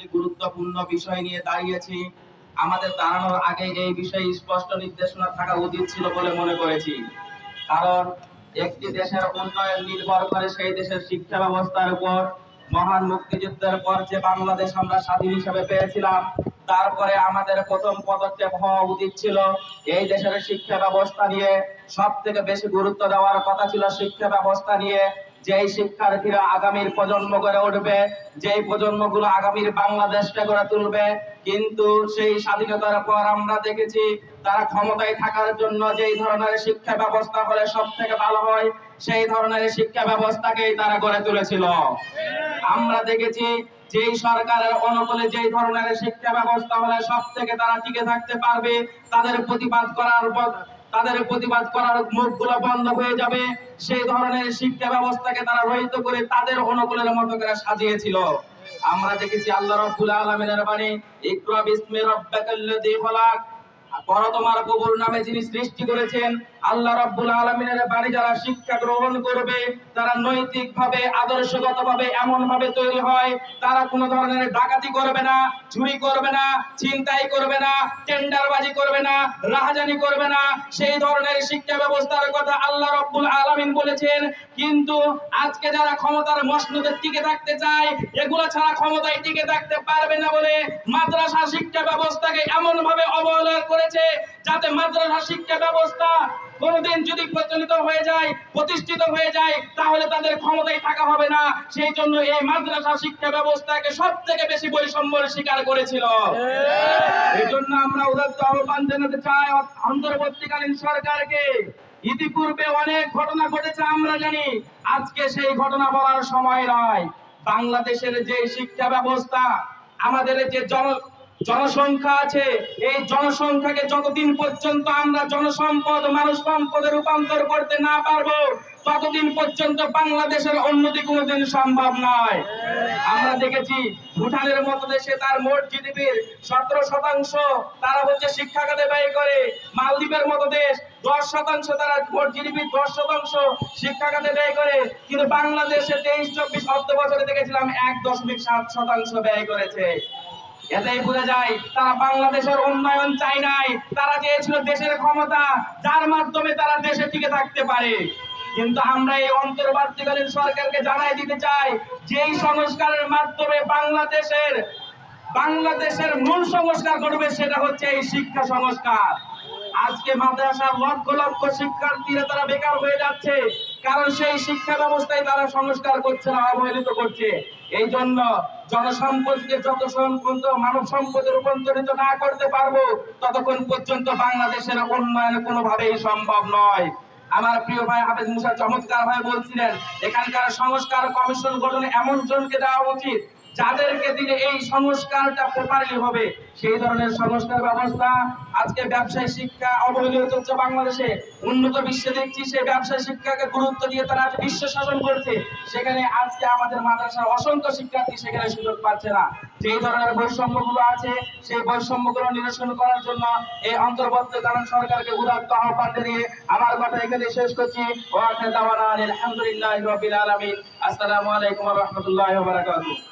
একটি গুরুত্বপূর্ণ বিষয় নিয়ে দাঁড়িয়েছি। আমাদের দাঁড়ানোর আগে এই বিষয়ে স্পষ্ট নির্দেশনা থাকা উচিত ছিল বলে মনে করেছি। কারণ একটি দেশের উন্নয়ন নির্ভর করে সেই দেশের শিক্ষা ব্যবস্থার উপর। মহান মুক্তিযুদ্ধের পর যে বাংলাদেশ আমরা স্বাধীন হিসেবে পেয়েছিলাম, তারপরে আমাদের প্রথম পদক্ষেপ হওয়া উচিত ছিল এই দেশের শিক্ষা ব্যবস্থা নিয়ে। সব থেকে বেশি গুরুত্ব দেওয়ার কথা ছিল শিক্ষা ব্যবস্থা নিয়ে। যেই শিক্ষার্থীরা আগামীর প্রজন্ম গড়ে উঠবে, যেই প্রজন্মগুলো আগামীর বাংলাদেশকে গড়ে তুলবে। কিন্তু সেই স্বাধীনতার পর আমরা দেখেছি তারা ক্ষমতায় থাকার জন্য যেই ধরনের শিক্ষা ব্যবস্থা হলে সব থেকে ভালো হয়, সেই ধরনের শিক্ষা ব্যবস্থাকেই তারা গড়ে তুলেছিল। আমরা দেখেছি যেই সরকারের অনুকূলে যেই ধরনের শিক্ষা ব্যবস্থা হলে সব থেকে তারা টিকে থাকতে পারবে, তাদের প্রতিবাদ করার মুখগুলো বন্ধ হয়ে যাবে, সেই ধরনের শিক্ষা ব্যবস্থাকে তারা রহিত করে তাদের অনুকূলের মতো করে সাজিয়েছিল। আমরা দেখেছি আল্লাহ রাব্বুল আলামিনের বাণী, ইকরা বিসমি রাব্বিকাল্লাযী খলাক, পড়ো তোমার প্রভুর নামে যিনি সৃষ্টি করেছেন। আল্লাহ রাব্বুল আলামিনের বাণী যারা শিক্ষা গ্রহণ করবে, তারা নৈতিকভাবে আদর্শগতভাবে এমন ভাবে তৈরি হয়, তারা কোনো ধরনের ডাকাতি করবে না, চুরি করবে না, ছিনতাই করবে না, টেন্ডারবাজি করবে না, রাহাজানি করবে না। সেই ধরনের শিক্ষা ব্যবস্থার কথা আল্লাহ রাব্বুল আলামিন বলেছেন। কিন্তু আজকে যারা ক্ষমতার মসনদে টিকে থাকতে চায়, এগুলো ছাড়া ক্ষমতায় টিকে থাকতে পারবে না বলে মাদ্রাসা শিক্ষা ব্যবস্থাকে এমন ভাবে অবহেলা করেছে যাতে মাদ্রাসা শিক্ষা ব্যবস্থা কোনদিন যদি প্রচলিত হয়ে যায়, প্রতিষ্ঠিত হয়ে যায়, তাহলে তাদের ক্ষমতায় থাকা হবে না। সেই জন্য এই মাদ্রাসা শিক্ষা ব্যবস্থাকে সব থেকে বেশি বৈষম্যের শিকার করেছিল। এই জন্য আমরা উদাত্ত আহ্বান জানাতে চাই অন্তর্বর্তীকালীন সরকারকে। ইতিপূর্বে অনেক ঘটনা ঘটেছে আমরা জানি, আজকে সেই ঘটনা বলার সময় নয়। বাংলাদেশের যে শিক্ষা ব্যবস্থা, আমাদের যে জনসংখ্যা আছে, এই জনসংখ্যাকে যতদিন পর্যন্ত আমরা জনসম্পদ মানব সম্পদে রূপান্তর করতে না পারবো, ততদিন পর্যন্ত বাংলাদেশের উন্নতি কোনোদিন সম্ভব নয়। আমরা দেখেছি ভুটানের মতো দেশে তার মোট জিডিপির 17% তারা হচ্ছে শিক্ষা খাতে ব্যয় করে। মালদ্বীপের মতো দেশ 10% তারা মোট জিডিপির 10% শিক্ষা খাতে ব্যয় করে। কিন্তু বাংলাদেশে 23-24 অর্থ বছরে দেখেছিলাম 1.7% ব্যয় করেছে। এটাই বোঝা যায় তারা বাংলাদেশের উন্নয়ন চায় নাই, তারা চেয়েছিল দেশের ক্ষমতা, যার মাধ্যমে তারা দেশে টিকে থাকতে পারে। কিন্তু আমরা এই অন্তর্বর্তীকালীন সরকারকে জানাই দিতে চাই, যেই সংস্কারের মাধ্যমে বাংলাদেশের মূল সংস্কার করবে, সেটা হচ্ছে এই শিক্ষা সংস্কার। আজকে মাদ্রাসার লক্ষ লক্ষ শিক্ষার্থীরা তারা বেকার হয়ে যাচ্ছে, কারণ সেই শিক্ষা ব্যবস্থায় তারা সংস্কার করছে না, অবহেলিত করছে। এই জন্য জনসম্পদকে যতক্ষণ পর্যন্ত মানব সম্পদে রূপান্তরিত না করতে পারবো, ততক্ষণ পর্যন্ত বাংলাদেশের উন্নয়ন কোনোভাবেই সম্ভব নয়। আমার প্রিয় ভাই হাফেজ মুসা চমৎকার ভাই বলছিলেন, এখানকার সংস্কার কমিশন গঠনে এমন জনকে দেওয়া উচিত যাদেরকে দিলে এই সংস্কারটা প্রপারলি হবে। সেই ধরনের সংস্কার ব্যবস্থা আজকে ব্যবসায় শিক্ষা অবহেলিত হচ্ছে বাংলাদেশে। উন্নত বিশ্বে দেখছি সেই ব্যবসায় শিক্ষাকে গুরুত্ব দিয়ে তারা আজ বিশ্ব শাসন করছে, সেখানে আজকে আমাদের মাদ্রাসার অসংখ্য শিক্ষার্থী সেখানে সুযোগ পাচ্ছে না। যেই ধরনের বৈষম্যগুলো আছে, সেই বৈষম্যগুলো নিরসন করার জন্য এই অন্তর্বর্তীকালীন সরকারকে উদাত্ত আহ্বান জানিয়ে আমার কথা এখানে শেষ করছি। ওয়া আখিরু দাওয়ানা আলহামদুলিল্লাহি রাব্বিল আলামিন। আসসালামু আলাইকুম ওয়া রাহমাতুল্লাহি ওয়া বারাকাতুহু।